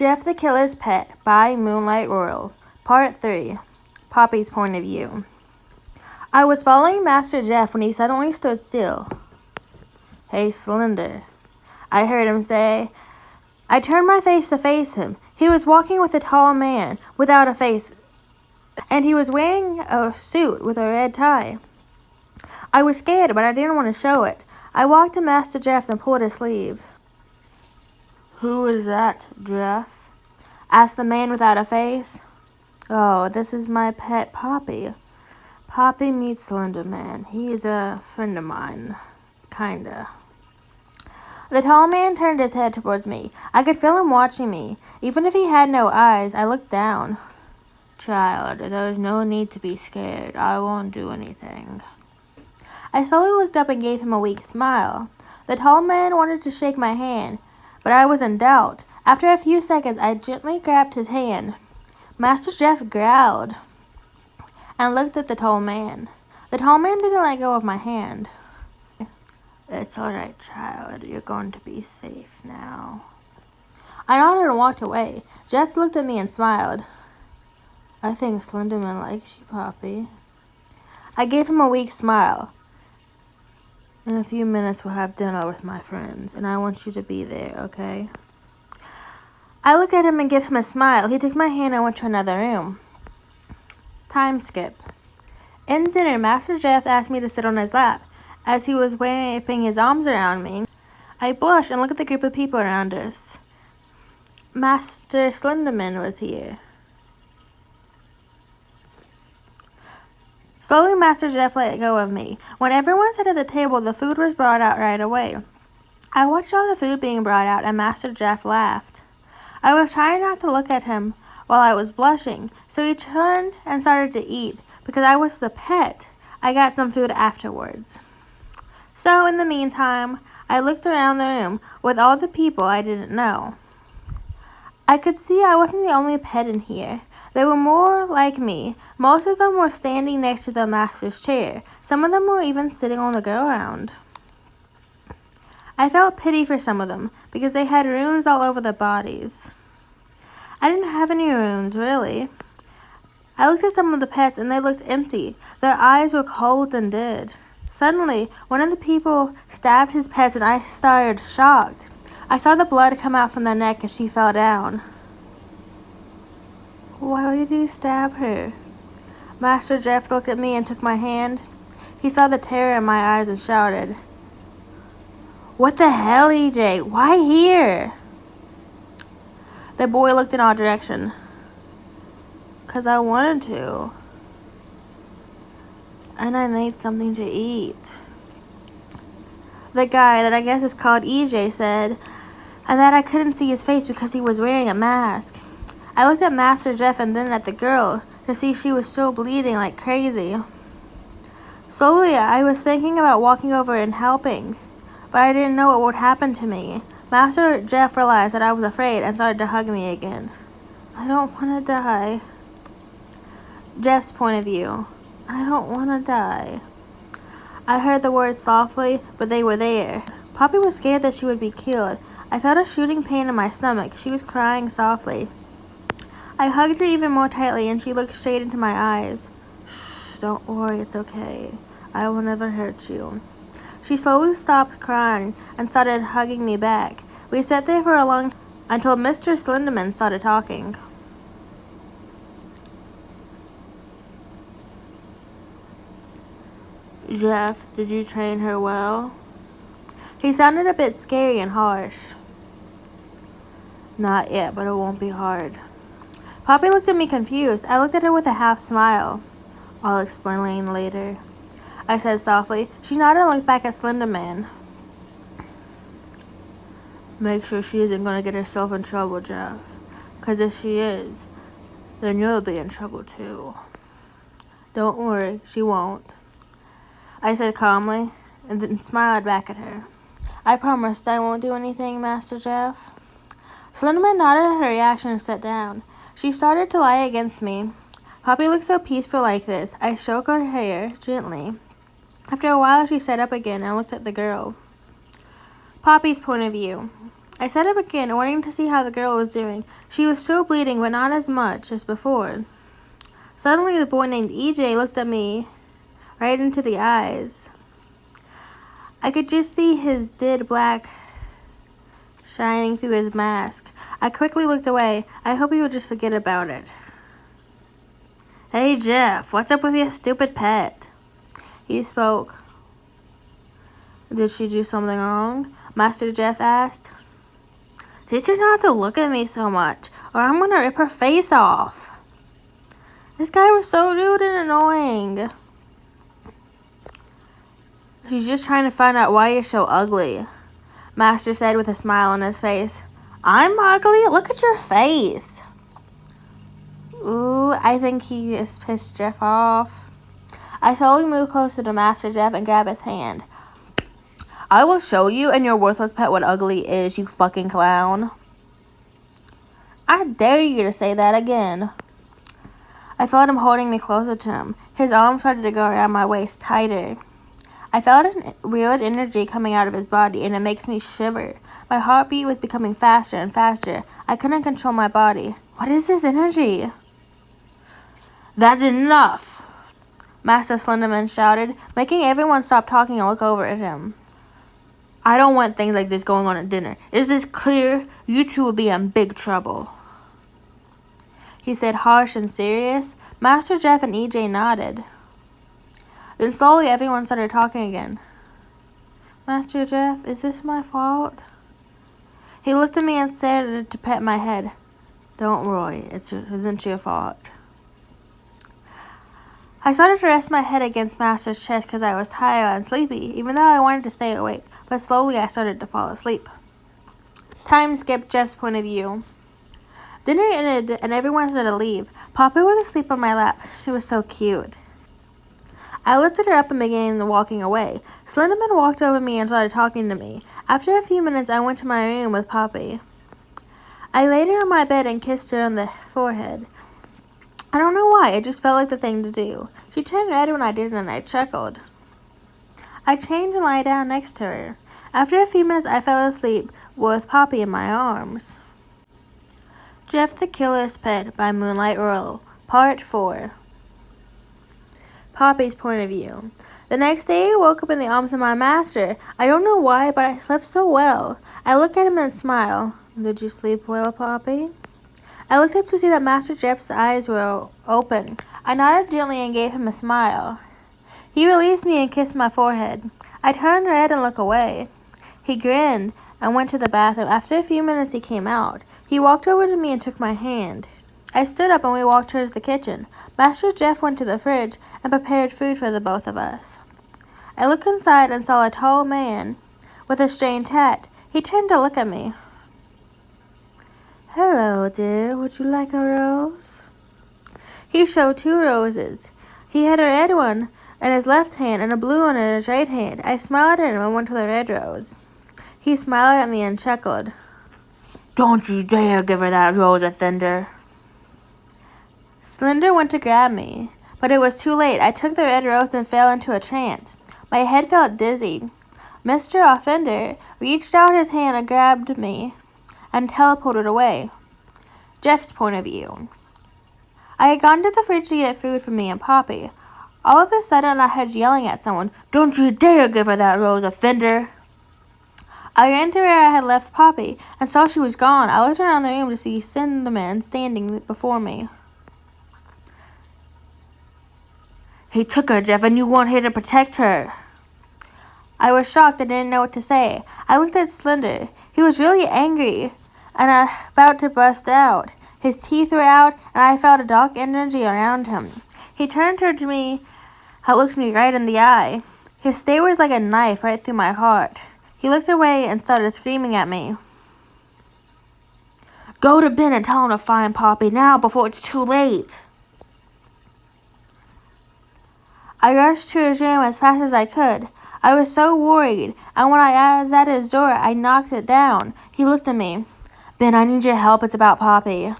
Jeff the Killer's Pet by Moonlight Royal. Part 3. Poppy's Point of View. I was following Master Jeff when he suddenly stood still. "Hey, Slender," I heard him say. I turned my face to face him. He was walking with a tall man without a face, and he was wearing a suit with a red tie. I was scared, but I didn't want to show it. I walked to Master Jeff and pulled his sleeve. "Who is that, Jeff?" asked the man without a face. "Oh, this is my pet Poppy. Poppy meets Slender Man. He's a friend of mine. Kinda." The tall man turned his head towards me. I could feel him watching me. Even if he had no eyes, I looked down. "Child, there's no need to be scared. I won't do anything." I slowly looked up and gave him a weak smile. The tall man wanted to shake my hand, but I was in doubt. After a few seconds, I gently grabbed his hand. Master Jeff growled and looked at the tall man. The tall man didn't let go of my hand. "It's all right, child. You're going to be safe now." I nodded and walked away. Jeff looked at me and smiled. "I think Slenderman likes you, Poppy." I gave him a weak smile. "In a few minutes we'll have dinner with my friends, and I want you to be there, okay?" I looked at him and gave him a smile. He took my hand and went to another room. Time skip. In dinner, Master Jeff asked me to sit on his lap. As he was wrapping his arms around me, I blushed and looked at the group of people around us. Master Slenderman was here. Slowly, Master Jeff let go of me. When everyone sat at the table, the food was brought out right away. I watched all the food being brought out, and Master Jeff laughed. I was trying not to look at him while I was blushing, so he turned and started to eat. Because I was the pet, I got some food afterwards. So, in the meantime, I looked around the room with all the people I didn't know. I could see I wasn't the only pet in here. There were more like me. Most of them were standing next to the master's chair. Some of them were even sitting on the ground. I felt pity for some of them because they had runes all over their bodies. I didn't have any runes, really. I looked at some of the pets and they looked empty. Their eyes were cold and dead. Suddenly, one of the people stabbed his pets and I started shocked. I saw the blood come out from their neck as she fell down. "Why did you stab her?" Master Jeff looked at me and took my hand. He saw the terror in my eyes and shouted, "What the hell, EJ? Why here?" The boy looked in our direction. "'Cause I wanted to. And I need something to eat." The guy that I guess is called EJ said, and that I couldn't see his face because he was wearing a mask. I looked at Master Jeff and then at the girl to see she was still bleeding like crazy. Slowly, I was thinking about walking over and helping, but I didn't know what would happen to me. Master Jeff realized that I was afraid and started to hug me again. "I don't want to die." Jeff's point of view. "I don't want to die." I heard the words softly, but they were there. Poppy was scared that she would be killed. I felt a shooting pain in my stomach. She was crying softly. I hugged her even more tightly and she looked straight into my eyes. "Shh, don't worry, it's okay. I will never hurt you." She slowly stopped crying and started hugging me back. We sat there for a long time until Mr. Slenderman started talking. "Jeff, did you train her well?" He sounded a bit scary and harsh. "Not yet, but it won't be hard." Poppy looked at me confused. I looked at her with a half smile. "I'll explain later," I said softly. She nodded and looked back at Slenderman. "Make sure she isn't going to get herself in trouble, Jeff. 'Cause if she is, then you'll be in trouble too." "Don't worry, she won't," I said calmly, and then smiled back at her. "I promised I won't do anything, Master Jeff." Slenderman nodded at her reaction and sat down. She started to lie against me. Poppy looked so peaceful like this. I stroked her hair gently. After a while, she sat up again and looked at the girl. Poppy's point of view. I sat up again, wanting to see how the girl was doing. She was still bleeding, but not as much as before. Suddenly, the boy named EJ looked at me right into the eyes. I could just see his dead black shining through his mask. I quickly looked away. I hope he would just forget about it. Hey, Jeff, what's up with your stupid pet? He spoke. Did she do something wrong? Master Jeff asked. Teach her not to look at me so much, or I'm gonna rip her face off. This guy was so rude and annoying. She's just trying to find out why you're so ugly, Master said with a smile on his face. I'm ugly? Look at your face. Ooh, I think he has pissed Jeff off. I slowly moved closer to Master Jeff and grabbed his hand. I will show you and your worthless pet what ugly is, you fucking clown. I dare you to say that again. I felt him holding me closer to him. His arm started to go around my waist tighter. I felt a weird energy coming out of his body, and it makes me shiver. My heartbeat was becoming faster and faster. I couldn't control my body. What is this energy? That's enough, Master Slenderman shouted, making everyone stop talking and look over at him. I don't want things like this going on at dinner. Is this clear? You two will be in big trouble, he said, harsh and serious. Master Jeff and EJ nodded. Then slowly everyone started talking again. Master Jeff, is this my fault? He looked at me and started to pet my head. Don't worry, it isn't your fault. I started to rest my head against Master's chest because I was tired and sleepy, even though I wanted to stay awake, but slowly I started to fall asleep. Time skipped Jeff's point of view. Dinner ended and everyone started to leave. Poppy was asleep on my lap. She was so cute. I lifted her up and began walking away. Slenderman walked over me and started talking to me. After a few minutes, I went to my room with Poppy. I laid her on my bed and kissed her on the forehead. I don't know why, it just felt like the thing to do. She turned red when I did it and I chuckled. I changed and lay down next to her. After a few minutes, I fell asleep with Poppy in my arms. Jeff the Killer's Pet by Moonlight Earl, Part 4. Poppy's point of view. The next day, I woke up in the arms of my master. I don't know why, but I slept so well. I looked at him and smiled. Did you sleep well, Poppy? I looked up to see that Master Jeff's eyes were open. I nodded gently and gave him a smile. He released me and kissed my forehead. I turned red and looked away. He grinned and went to the bathroom. After a few minutes, he came out. He walked over to me and took my hand. I stood up and we walked towards the kitchen. Master Jeff went to the fridge and prepared food for the both of us. I looked inside and saw a tall man with a strange hat. He turned to look at me. Hello, dear. Would you like a rose? He showed 2 roses. He had a red one in his left hand and a blue one in his right hand. I smiled at him and went to the red rose. He smiled at me and chuckled. Don't you dare give her that rose, offender. Slender went to grab me, but it was too late. I took the red rose and fell into a trance. My head felt dizzy. Mr. Offender reached out his hand and grabbed me and teleported away. Jeff's point of view. I had gone to the fridge to get food for me and Poppy. All of a sudden, I heard yelling at someone, Don't you dare give her that rose, offender! I ran to where I had left Poppy and saw she was gone. I looked around the room to see Slenderman standing before me. He took her, Jeff, and you weren't here to protect her. I was shocked and didn't know what to say. I looked at Slender. He was really angry and about to bust out. His teeth were out, and I felt a dark energy around him. He turned towards me and looked me right in the eye. His stare was like a knife right through my heart. He looked away and started screaming at me. Go to Ben and tell him to find Poppy now before it's too late. I rushed to his room as fast as I could. I was so worried, and when I was at his door, I knocked it down. He looked at me. Ben, I need your help. It's about Poppy.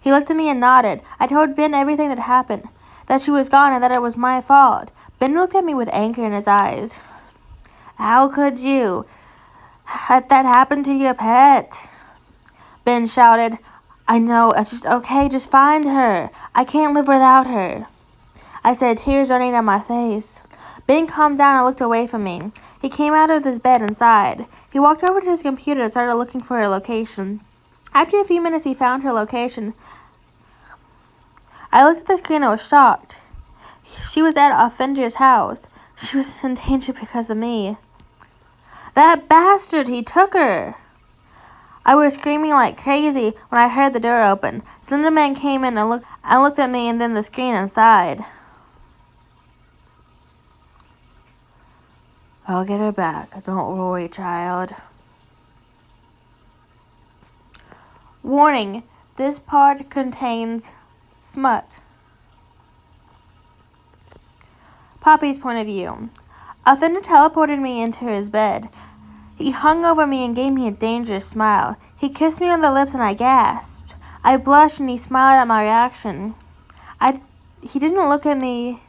He looked at me and nodded. I told Ben everything that happened, that she was gone and that it was my fault. Ben looked at me with anger in his eyes. How could you? Had that happened to your pet? Ben shouted. I know, it's just okay, just find her. I can't live without her. I said, tears running down my face. Ben calmed down and looked away from me. He came out of his bed and sighed. He walked over to his computer and started looking for her location. After a few minutes, he found her location. I looked at the screen and was shocked. She was at Offender's house. She was in danger because of me. That bastard, he took her. I was screaming like crazy when I heard the door open. Slenderman came in and looked at me and then the screen and sighed. I'll get her back. Don't worry, child. Warning, this part contains smut. Poppy's point of view. Offender teleported me into his bed. He hung over me and gave me a dangerous smile. He kissed me on the lips and I gasped. I blushed and he smiled at my reaction. He didn't look at me,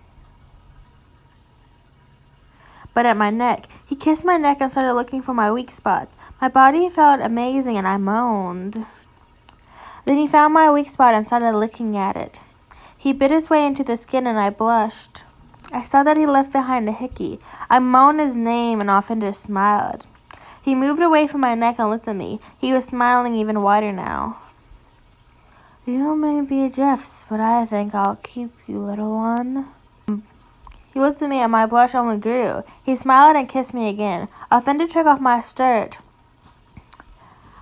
but at my neck. He kissed my neck and started looking for my weak spots. My body felt amazing and I moaned. Then he found my weak spot and started licking at it. He bit his way into the skin and I blushed. I saw that he left behind a hickey. I moaned his name and Offender smiled. He moved away from my neck and looked at me. He was smiling even wider now. You may be Jeff's, but I think I'll keep you, little one. He looked at me and my blush only grew. He smiled and kissed me again. Offender took off my skirt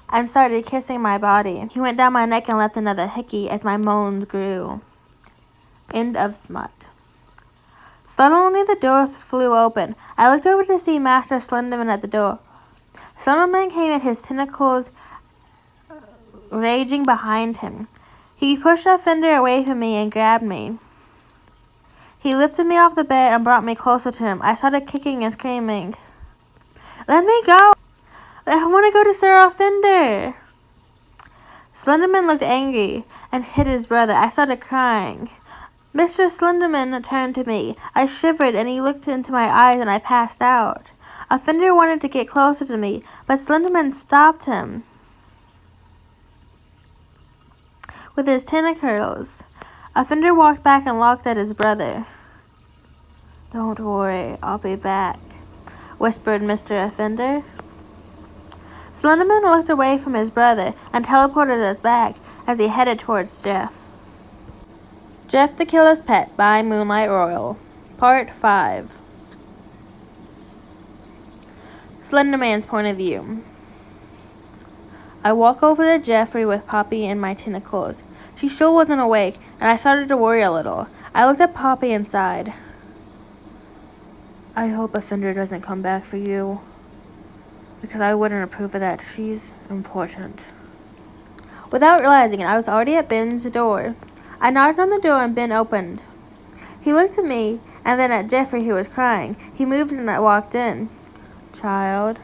and started kissing my body. He went down my neck and left another hickey as my moans grew. End of smut. Suddenly the door flew open. I looked over to see Master Slenderman at the door. Slenderman came at his tentacles raging behind him. He pushed Offender away from me and grabbed me. He lifted me off the bed and brought me closer to him. I started kicking and screaming. Let me go! I want to go to Sir Offender! Slenderman looked angry and hit his brother. I started crying. Mr. Slenderman turned to me. I shivered and he looked into my eyes and I passed out. Offender wanted to get closer to me, but Slenderman stopped him with his tentacles. Offender walked back and looked at his brother. Don't worry, I'll be back, whispered Mr. Offender. Slenderman looked away from his brother and teleported us back as he headed towards Jeff. Jeff the Killer's Pet by Moonlight Royal. Part 5. Slenderman's point of view. I walk over to Jeffrey with Poppy in my tentacles. She still wasn't awake, and I started to worry a little. I looked at Poppy and sighed. I hope Offender doesn't come back for you, because I wouldn't approve of that. She's important. Without realizing it, I was already at Ben's door. I knocked on the door and Ben opened. He looked at me and then at Jeffrey, who was crying. He moved and I walked in. Child,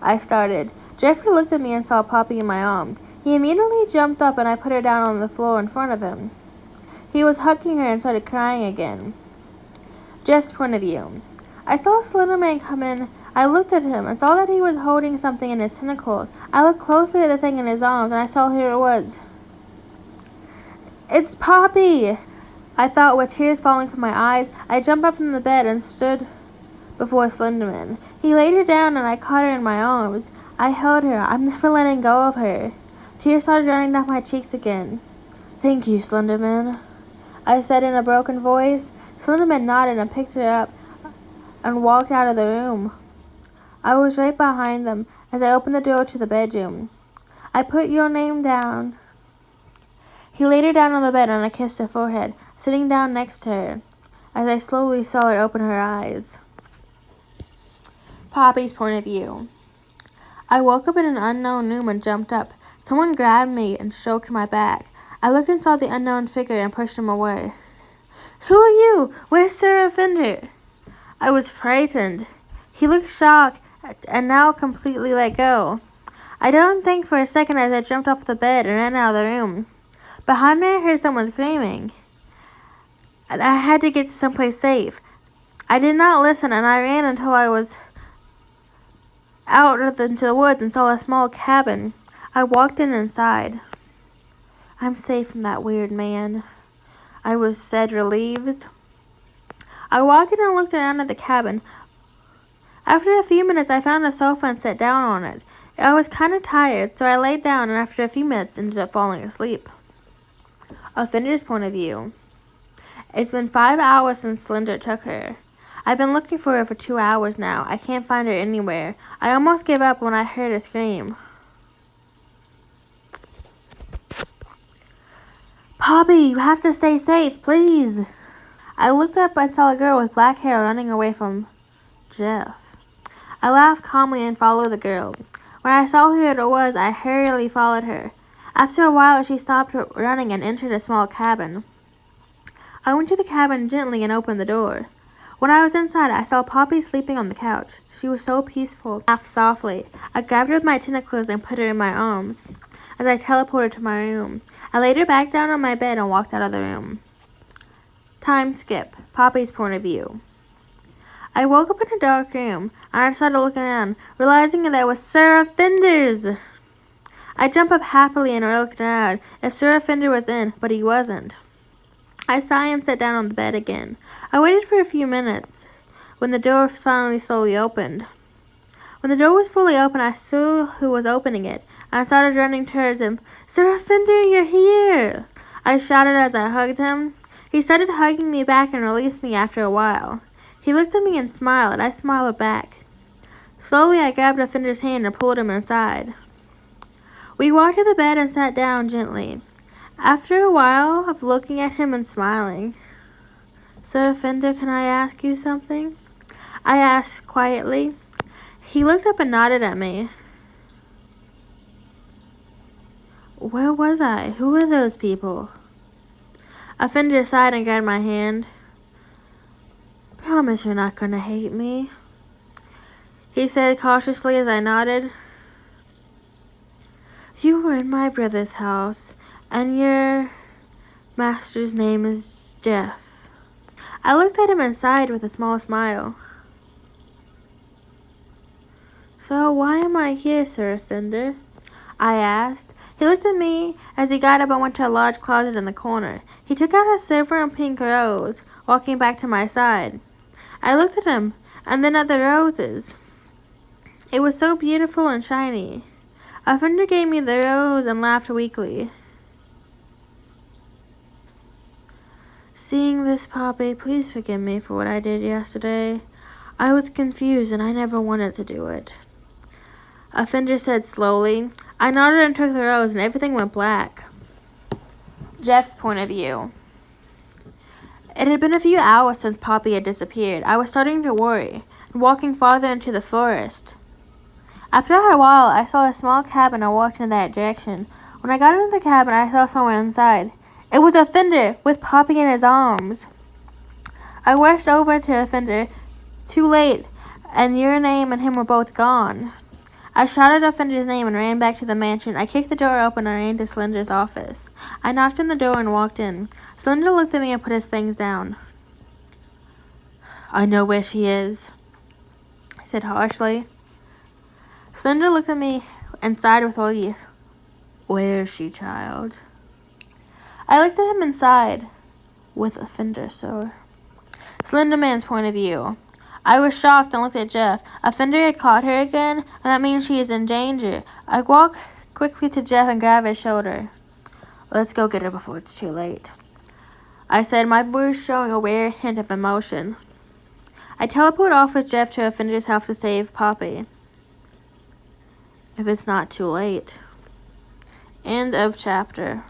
I started. Jeffrey looked at me and saw Poppy in my arms. He immediately jumped up and I put her down on the floor in front of him. He was hugging her and started crying again. Jeff's point of view. I saw Slenderman come in. I looked at him and saw that he was holding something in his tentacles. I looked closely at the thing in his arms and I saw who it was. It's Poppy! I thought with tears falling from my eyes. I jumped up from the bed and stood before Slenderman. He laid her down and I caught her in my arms. I held her. I'm never letting go of her. Tears started running down my cheeks again. Thank you, Slenderman, I said in a broken voice. Slenderman nodded and picked her up and walked out of the room. I was right behind them as I opened the door to the bedroom. I put your name down. He laid her down on the bed and I kissed her forehead, sitting down next to her, as I slowly saw her open her eyes. Poppy's point of view. I woke up in an unknown room and jumped up. Someone grabbed me and stroked my back. I looked and saw the unknown figure and pushed him away. Who are you? Where's Sir Offender? I was frightened. He looked shocked and now completely let go. I didn't think for a second as I jumped off the bed and ran out of the room. Behind me I heard someone screaming. I had to get to someplace safe. I did not listen and I ran until I was into the woods and saw a small cabin. I walked inside. I'm safe from that weird man, I said, relieved. I walked in and looked around at the cabin. After a few minutes, I found a sofa and sat down on it. I was kind of tired, so I laid down and after a few minutes ended up falling asleep. Offender's point of view. It's been 5 hours since Slender took her. I've been looking for her for 2 hours now. I can't find her anywhere. I almost gave up when I heard her scream. Poppy, you have to stay safe, please. I looked up and saw a girl with black hair running away from Jeff. I laughed calmly and followed the girl. When I saw who it was, I hurriedly followed her. After a while, she stopped running and entered a small cabin. I went to the cabin gently and opened the door. When I was inside, I saw Poppy sleeping on the couch. She was so peaceful. I laughed softly. I grabbed her with my tentacles and put her in my arms. As I teleported to my room, I laid her back down on my bed and walked out of the room. Time skip. Poppy's point of view. I woke up in a dark room, and I started looking around, realizing that it was Sir Offender's. I jumped up happily and looked around if Sir Offender was in, but he wasn't. I sighed and sat down on the bed again. I waited for a few minutes, when the door finally slowly opened. When the door was fully open, I saw who was opening it, and I started running towards him. Sir Offender, you're here! I shouted as I hugged him. He started hugging me back and released me after a while. He looked at me and smiled, and I smiled back. Slowly, I grabbed Offender's hand and pulled him inside. We walked to the bed and sat down gently. After a while of looking at him and smiling, Sir Offender, can I ask you something? I asked quietly. He looked up and nodded at me. Where was I? Who were those people? Offender sighed and grabbed my hand. Promise you're not gonna hate me, he said cautiously as I nodded. You were in my brother's house, and your master's name is Jeff. I looked at him and sighed with a small smile. So why am I here, Sir Offender? I asked. He looked at me as he got up and went to a large closet in the corner. He took out a silver and pink rose, walking back to my side. I looked at him, and then at the roses. It was so beautiful and shiny. Offender gave me the rose and laughed weakly. Seeing this, Poppy, please forgive me for what I did yesterday. I was confused and I never wanted to do it. Offender said slowly. I nodded and took the rose and everything went black. Jeff's point of view. It had been a few hours since Poppy had disappeared. I was starting to worry, and walking farther into the forest. After a while, I saw a small cabin and walked in that direction. When I got into the cabin, I saw someone inside. It was Offender, with Poppy in his arms. I rushed over to Offender. Too late, and your name and him were both gone. I shouted Offender's name and ran back to the mansion. I kicked the door open and ran to Slender's office. I knocked on the door and walked in. Slender looked at me and put his things down. I know where she is, I said harshly. Slender looked at me and sighed with relief. Where is she, child? I looked at him and sighed. With Offender, sir. Slender Man's point of view. I was shocked and looked at Jeff. Offender had caught her again, and that means she is in danger. I walked quickly to Jeff and grabbed his shoulder. Let's go get her before it's too late, I said, my voice showing a rare hint of emotion. I teleported off with Jeff to Offender's house to save Poppy. If it's not too late. End of chapter.